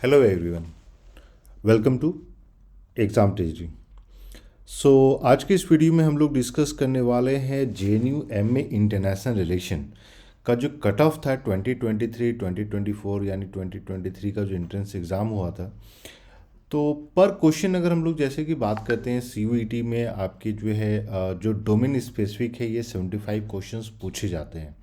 Hello everyone, welcome to exam treasury. आज के इस वीडियो में हम लोग डिस्कस करने वाले हैं जेएनयू एमए इंटरनेशनल रिलेशन का जो कट ऑफ था 2023 2024 यानी 2023 का जो एंट्रेंस एग्ज़ाम हुआ था। तो पर क्वेश्चन अगर हम लोग जैसे कि बात करते हैं सीयूईटी में आपकी जो है जो डोमेन स्पेसिफिक है ये 75 क्वेश्चंस पूछे जाते हैं।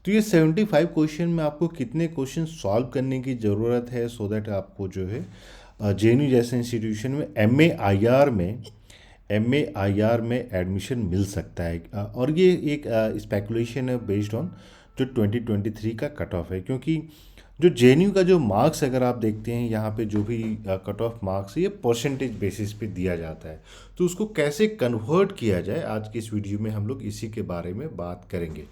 तो ये 75 क्वेश्चन में आपको कितने क्वेश्चन सॉल्व करने की ज़रूरत है सो दैट आपको जो है जेएनयू जैसे इंस्टीट्यूशन में एमए आईआर में एडमिशन मिल सकता है। और ये एक स्पेकुलेशन है बेस्ड ऑन जो 2023 का कट ऑफ है, क्योंकि जो जेएनयू का जो मार्क्स अगर आप देखते हैं यहाँ पे जो भी कट ऑफ मार्क्स है ये परसेंटेज बेसिस पे दिया जाता है। तो उसको कैसे कन्वर्ट किया जाए आज की इस वीडियो में हम लोग इसी के बारे में बात करेंगे।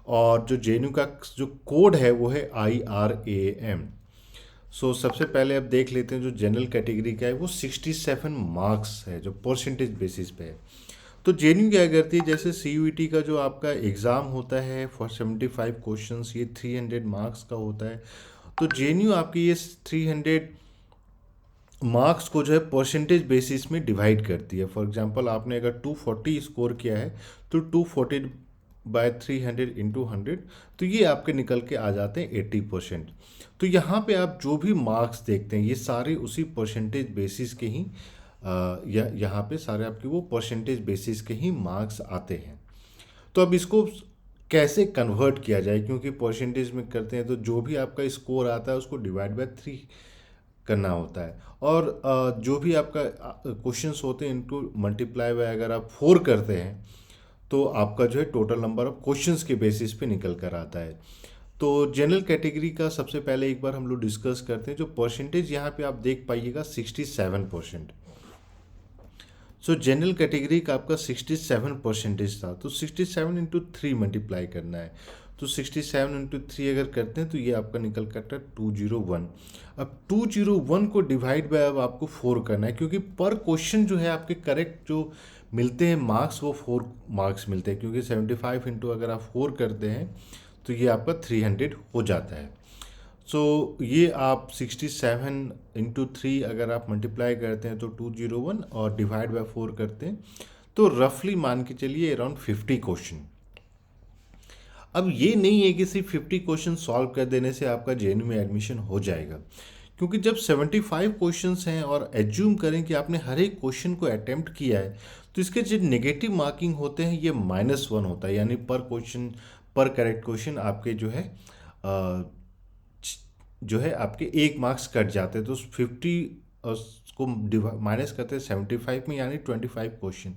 और जो जेएनयू का जो कोड है वो है IRAM। सबसे पहले अब देख लेते हैं जो जनरल कैटेगरी का है वो 67 मार्क्स है जो परसेंटेज बेसिस पे है। तो जेएनयू क्या करती है, जैसे सीयूईटी का जो आपका एग्ज़ाम होता है फॉर 75 क्वेश्चंस ये 300 मार्क्स का होता है। तो जेएनयू आपकी ये 300 मार्क्स को जो है परसेंटेज बेसिस में डिवाइड करती है। फॉर एग्जांपल आपने अगर 240 स्कोर किया है तो 240 बाय 300 इंटू 100, तो ये आपके निकल के आ जाते हैं 80%। तो यहाँ पे आप जो भी मार्क्स देखते हैं ये सारे उसी परसेंटेज बेसिस के ही यहाँ पे सारे आपके वो परसेंटेज बेसिस के ही मार्क्स आते हैं। तो अब इसको कैसे कन्वर्ट किया जाए, क्योंकि परसेंटेज में करते हैं तो जो भी आपका स्कोर आता है उसको डिवाइड बाय 3 करना होता है। और जो भी आपका क्वेश्चंस होते हैं इनको मल्टीप्लाई बाय अगर आप 4 करते हैं तो आपका जो है टोटल नंबर ऑफ क्वेश्चंस के बेसिस पे निकल कर आता है। तो जनरल कैटेगरी का सबसे पहले एक बार हम लोग डिस्कस करते हैं। जो परसेंटेज यहाँ पे आप देख पाइएगा 67%। जनरल कैटेगरी का आपका 67 परसेंटेज था, तो 67 इंटू 3 मल्टीप्लाई करना है। तो 67 इंटू 3 अगर करते हैं तो ये आपका निकल करता है 201। अब 201 को डिवाइड बाय अब आपको 4 करना है, क्योंकि पर क्वेश्चन जो है आपके करेक्ट जो मिलते हैं मार्क्स वो 4 मार्क्स मिलते हैं, क्योंकि 75 इंटू अगर आप 4 करते हैं तो ये आपका 300 हो जाता है। ये आप 67 इंटू 3 अगर आप मल्टीप्लाई करते हैं तो 201 और डिवाइड बाय 4 करते हैं तो रफली मान के चलिए अराउंड 50 क्वेश्चन। अब ये नहीं है कि सिर्फ 50 क्वेश्चन सॉल्व कर देने से आपका जेएनयू में एडमिशन हो जाएगा, क्योंकि जब 75 क्वेश्चंस हैं और एज्यूम करें कि आपने हर एक क्वेश्चन को अटेम्प्ट किया है तो इसके जो नेगेटिव मार्किंग होते हैं ये -1 होता है, यानी पर क्वेश्चन पर करेक्ट क्वेश्चन आपके जो है आपके 1 मार्क्स कट जाते हैं। तो 50 को माइनस करते हैं 75 में, यानी 25 क्वेश्चन।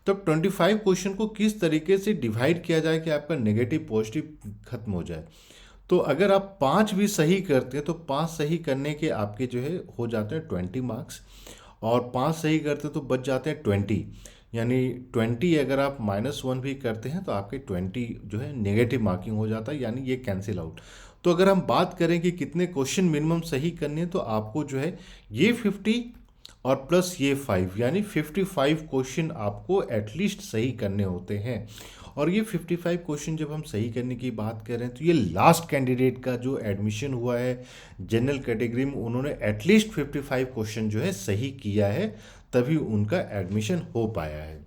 तो अब 25 क्वेश्चन को किस तरीके से डिवाइड किया जाए कि आपका नेगेटिव पॉजिटिव खत्म हो जाए। तो अगर आप 5 भी सही करते हैं तो 5 सही करने के आपके जो है हो जाते हैं 20 मार्क्स, और 5 सही करते हैं तो बच जाते हैं 20, यानी 20 अगर आप -1 भी करते हैं तो आपके 20 जो है नेगेटिव मार्किंग हो जाता है, यानी ये कैंसिल आउट। तो अगर हम बात करें कि कितने क्वेश्चन मिनिमम सही करने हैं तो आपको जो है ये 50 और प्लस ये 5 यानी 55 क्वेश्चन आपको एटलीस्ट सही करने होते हैं। और ये 55 क्वेश्चन जब हम सही करने की बात कर रहे हैं तो ये लास्ट कैंडिडेट का जो एडमिशन हुआ है जनरल कैटेगरी में उन्होंने एटलीस्ट 55 क्वेश्चन जो है सही किया है, तभी उनका एडमिशन हो पाया है।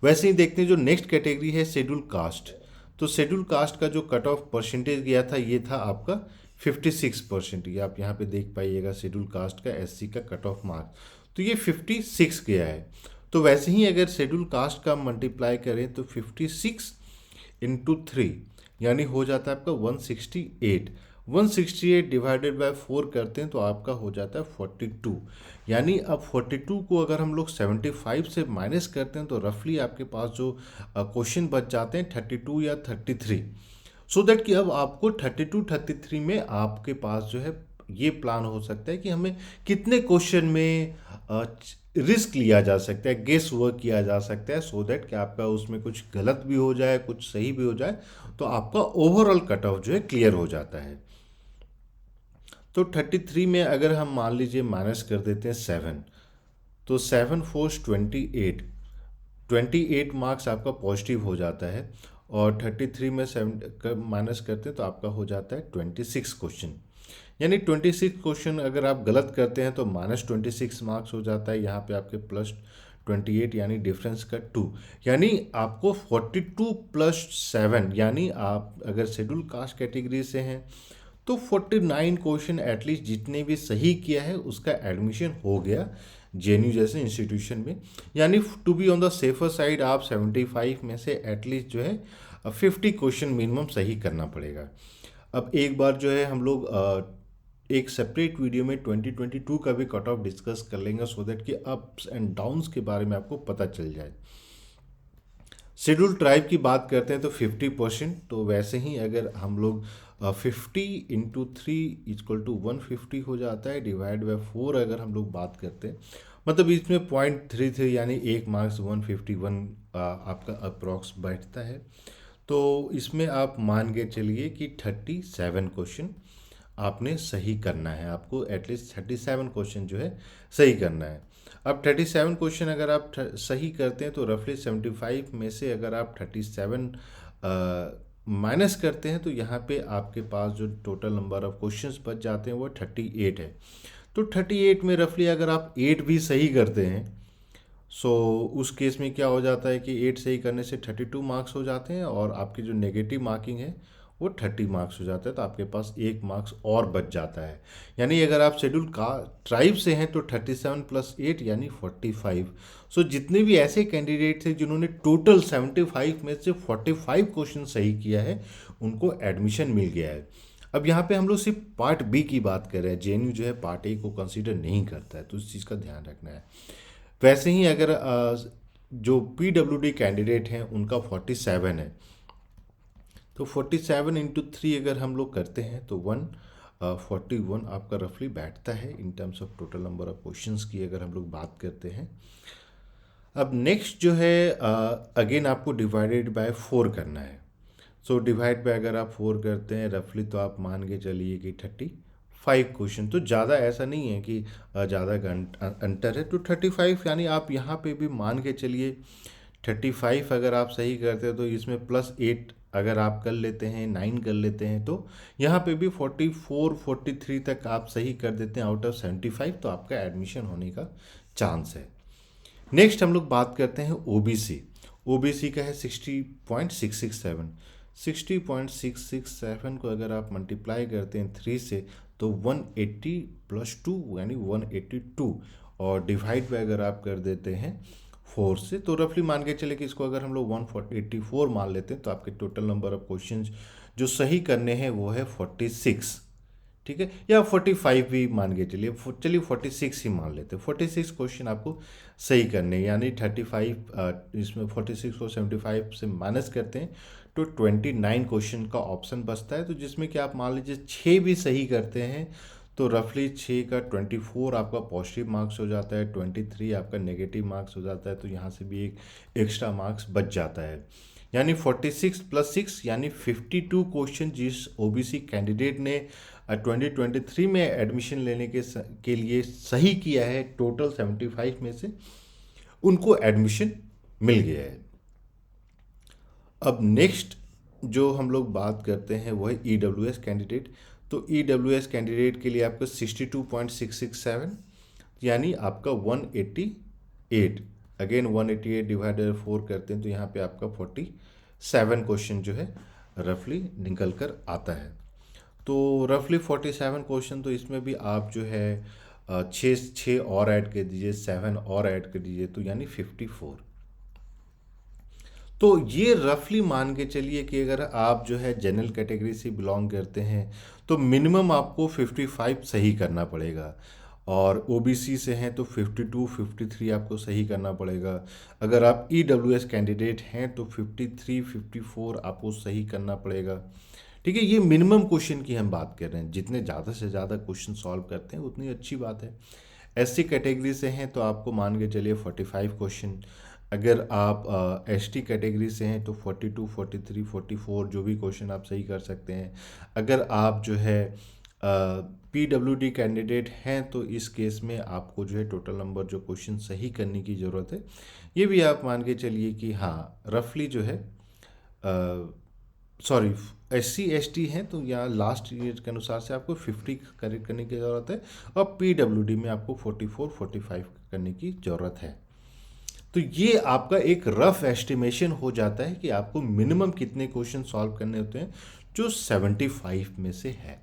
वैसे ही देखते हैं जो नेक्स्ट कैटेगरी है शेड्यूल कास्ट। तो शेड्यूल कास्ट का जो कट ऑफ परसेंटेज गया था ये था आपका 56%। ये आप यहाँ पे देख पाइएगा शेड्यूल कास्ट का एससी का कट ऑफ मार्क्स, तो ये 56 गया है। तो वैसे ही अगर शेड्यूल कास्ट का मल्टीप्लाई करें तो 56 इंटू 3 यानी हो जाता है आपका 168। 168 डिवाइडेड बाय 4 करते हैं तो आपका हो जाता है 42। यानी अब 42 को अगर हम लोग 75 से माइनस करते हैं तो रफली आपके पास जो क्वेश्चन बच जाते हैं 32 या 33। सो दैट कि अब आपको 32 33 में आपके पास जो है ये प्लान हो सकता है कि हमें कितने क्वेश्चन में रिस्क लिया जा सकता है, गेस वर्क किया जा सकता है, सो दैट कि आपका उसमें कुछ गलत भी हो जाए कुछ सही भी हो जाए तो आपका ओवरऑल कट ऑफ जो है क्लियर हो जाता है। तो 33 में अगर हम मान लीजिए माइनस कर देते हैं 7, तो 7 फोर्स 28, 28 मार्क्स आपका पॉजिटिव हो जाता है। और 33 में 7 माइनस करते हैं तो आपका हो जाता है 26 क्वेश्चन। यानी 26 क्वेश्चन अगर आप गलत करते हैं तो -26 मार्क्स हो जाता है, यहाँ पे आपके +28 यानी डिफरेंस का 2, यानी आपको 42 + 7, यानी आप अगर शेड्यूल कास्ट कैटेगरी से हैं तो 49 क्वेश्चन एटलीस्ट जितने भी सही किया है उसका एडमिशन हो गया जेएनयू जैसे इंस्टीट्यूशन में। यानी to be on the safer side आप 75 में से एटलीस्ट जो है 50 क्वेश्चन मिनिमम सही करना पड़ेगा। अब एक बार जो है हम लोग एक सेपरेट वीडियो में 2022 का भी कट ऑफ डिस्कस कर लेंगे, सो दैट कि अप्स एंड डाउन्स के बारे में आपको पता चल जाए। शेड्यूल ट्राइब की बात करते हैं तो 50%, तो वैसे ही अगर हम लोग 50 × 3 = 150 हो जाता है, डिवाइड बाय 4 अगर हम लोग बात करते हैं, मतलब इसमें 0.33 यानी 1 मार्क्स 151 आपका अप्रॉक्स बैठता है। तो इसमें आप मान के चलिए कि 37 क्वेश्चन आपने सही करना है, आपको एटलीस्ट 37 क्वेश्चन जो है सही करना है। अब 37 क्वेश्चन अगर आप सही करते हैं तो रफली 75 में से अगर आप 37 माइनस करते हैं तो यहाँ पे आपके पास जो टोटल नंबर ऑफ क्वेश्चंस बच जाते हैं वो 38 है। तो 38 में रफली अगर आप 8 भी सही करते हैं, सो उस केस में क्या हो जाता है कि 8 सही करने से 32 मार्क्स हो जाते हैं, और आपकी जो नेगेटिव मार्किंग है वो 30 मार्क्स हो जाता है, तो आपके पास 1 मार्क्स और बच जाता है। यानी अगर आप शेड्यूल का ट्राइब से हैं तो 37 + 8 यानी 45। सो जितने भी ऐसे कैंडिडेट थे जिन्होंने टोटल 75 में से 45 क्वेश्चन सही किया है उनको एडमिशन मिल गया है। अब यहाँ पे हम लोग सिर्फ पार्ट बी की बात कर रहे हैं, जेएनयू जो है पार्ट ए को कंसिडर नहीं करता है, तो इस चीज़ का ध्यान रखना है। वैसे ही अगर जो पीडब्ल्यूडी कैंडिडेट हैं उनका 47 है, तो 47 × 3 अगर हम लोग करते हैं तो 141 आपका रफली बैठता है in terms of total number of questions की अगर हम लोग बात करते हैं। अब नेक्स्ट जो है अगेन आपको डिवाइडेड बाय 4 करना है। सो डिवाइड बाय अगर आप 4 करते हैं रफली तो आप मान के चलिए कि 35 क्वेश्चन, तो ज़्यादा ऐसा नहीं है कि ज़्यादा अंतर है, तो 35 यानी आप यहाँ पे भी मान के चलिए 35 अगर आप सही करते हैं तो इसमें +8 अगर आप कर लेते हैं, 9 कर लेते हैं, तो यहाँ पे भी 44 43 तक आप सही कर देते हैं आउट ऑफ 75, तो आपका एडमिशन होने का चांस है। नेक्स्ट हम लोग बात करते हैं ओबीसी। ओबीसी का है 60.667। 60.667 को अगर आप मल्टीप्लाई करते हैं 3 से तो 180 + 2 यानी 182, और डिवाइड बाय अगर आप कर देते हैं 4 से तो रफली मान के चले कि इसको अगर हम लोग 184 मान लेते हैं तो आपके टोटल नंबर ऑफ क्वेश्चंस जो सही करने हैं वो है 46, ठीक है, या 45 भी मान के चलिए, चलिए 46 ही मान लेते हैं। 46 क्वेश्चन आपको सही करने हैं, यानी 35 इसमें 46 को 75 से माइनस करते हैं तो 29 क्वेश्चन का ऑप्शन बचता है, तो जिसमें कि आप मान लीजिए 6 भी सही करते हैं तो रफली 6 का 24 आपका पॉजिटिव मार्क्स हो जाता है, 23 आपका नेगेटिव मार्क्स हो जाता है, तो यहाँ से भी एक एक्स्ट्रा मार्क्स बच जाता है। यानी 46 + 6 यानी 52 क्वेश्चन जिस ओबीसी कैंडिडेट ने 2023 में एडमिशन लेने के लिए सही किया है टोटल 75 में से, उनको एडमिशन मिल गया है। अब नेक्स्ट जो हम लोग बात करते हैं वो है ईडब्ल्यूएस कैंडिडेट। तो ईडब्ल्यूएस कैंडिडेट के लिए आपका 62.667 यानी आपका 188, अगेन 188 डिवाइडेड 4 करते हैं तो यहाँ पे आपका 47 क्वेश्चन जो है रफली निकल कर आता है। तो रफली 47 क्वेश्चन, तो इसमें भी आप जो है 6 और ऐड कर दीजिए, 7 और ऐड कर दीजिए, तो यानी 54। तो ये रफली मान के चलिए कि अगर आप जो है जनरल कैटेगरी से बिलोंग करते हैं तो मिनिमम आपको 55 सही करना पड़ेगा, और ओबीसी से हैं तो 52 53 आपको सही करना पड़ेगा। अगर आप ईडब्ल्यूएस कैंडिडेट हैं तो 53 54 आपको सही करना पड़ेगा, ठीक है। ये मिनिमम क्वेश्चन की हम बात कर रहे हैं, जितने ज़्यादा से ज़्यादा क्वेश्चन सॉल्व करते हैं उतनी अच्छी बात है। एससी कैटेगरी से हैं तो आपको मान के चलिए 45 क्वेश्चन, अगर आप एसटी कैटेगरी से हैं तो 42 43 44 जो भी क्वेश्चन आप सही कर सकते हैं। अगर आप जो है पीडब्ल्यूडी कैंडिडेट हैं तो इस केस में आपको जो है टोटल नंबर जो क्वेश्चन सही करने की ज़रूरत है, ये भी आप मान के चलिए कि हाँ रफली जो है SC ST हैं तो यहाँ लास्ट ईयर के अनुसार से आपको 50 करेक्ट करने की ज़रूरत है, और PWD में आपको 44-45 करने की ज़रूरत है। तो ये आपका एक रफ एस्टिमेशन हो जाता है कि आपको मिनिमम कितने क्वेश्चन सॉल्व करने होते हैं जो 75 में से है।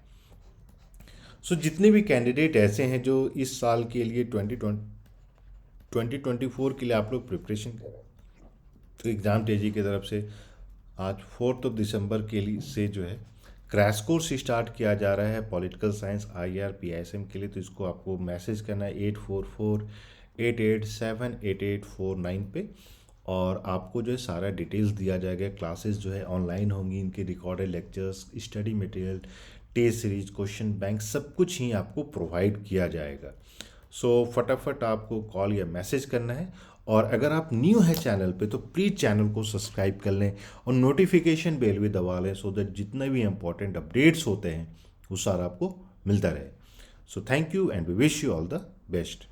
सो जितने भी कैंडिडेट ऐसे हैं जो इस साल के लिए 2024 के लिए आप लोग प्रिपरेशन कर रहे हैं, तो एग्ज़ाम तेजी की तरफ से आज 4 दिसंबर के लिए से जो है क्रैश कोर्स स्टार्ट किया जा रहा है पॉलिटिकल साइंस IR PISM के लिए। तो इसको आपको मैसेज करना है 8448878849 पे, और आपको जो है सारा डिटेल्स दिया जाएगा। क्लासेस जो है ऑनलाइन होंगी, इनके recorded lectures, study material, test series, question bank, सब कुछ ही आपको प्रोवाइड किया जाएगा। सो फटाफट आपको कॉल या मैसेज करना है, और अगर आप न्यू है चैनल पे तो प्लीज़ चैनल को सब्सक्राइब कर लें और नोटिफिकेशन बेल भी दबा लें, सो दैट जितने भी इंपॉर्टेंट अपडेट्स होते हैं वो सारा आपको मिलता रहे। So thank you and we wish you all the best.